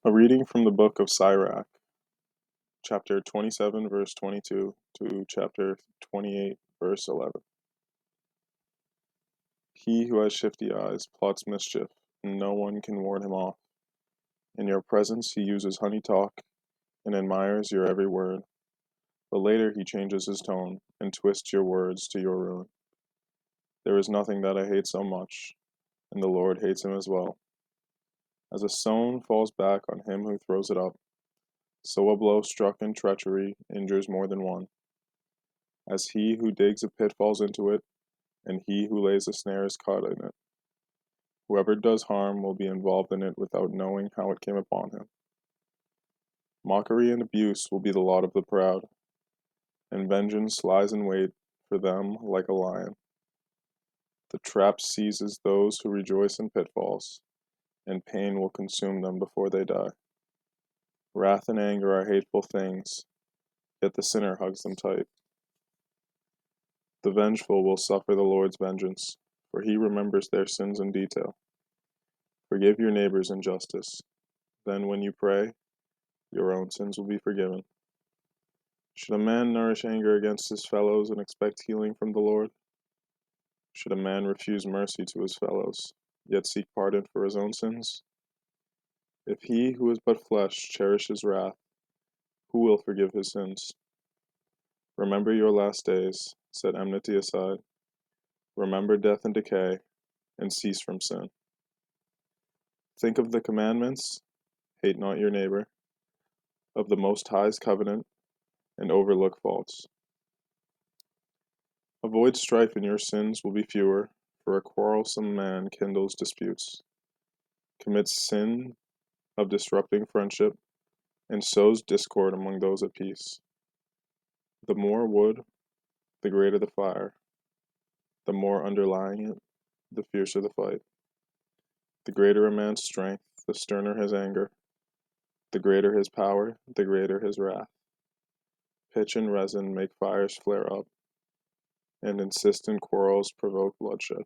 A reading from the Book of Sirach, chapter 27, verse 22 to chapter 28, verse 11. He who has shifty eyes plots mischief, and no one can ward him off. In your presence he uses honey talk and admires your every word, but later he changes his tone and twists your words to your ruin. There is nothing that I hate so much, and the Lord hates him as well. As a stone falls back on him who throws it up, so a blow struck in treachery injures more than one. As he who digs a pit falls into it, and he who lays a snare is caught in it. Whoever does harm will be involved in it without knowing how it came upon him. Mockery and abuse will be the lot of the proud, and vengeance lies in wait for them like a lion. The trap seizes those who rejoice in pitfalls, and pain will consume them before they die. Wrath and anger are hateful things, yet the sinner hugs them tight. The vengeful will suffer the Lord's vengeance, for he remembers their sins in detail. Forgive your neighbor's injustice. Then when you pray, your own sins will be forgiven. Should a man nourish anger against his fellows and expect healing from the Lord? Should a man refuse mercy to his fellows, yet seek pardon for his own sins? If he who is but flesh cherishes wrath, who will forgive his sins? Remember your last days, set enmity aside. Remember death and decay, and cease from sin. Think of the commandments, hate not your neighbor, of the Most High's covenant, and overlook faults. Avoid strife and your sins will be fewer, for a quarrelsome man kindles disputes, commits sin of disrupting friendship, and sows discord among those at peace. The more wood, the greater the fire. The more underlying it, the fiercer the fight. The greater a man's strength, the sterner his anger. The greater his power, the greater his wrath. Pitch and resin make fires flare up, and insistent quarrels provoke bloodshed.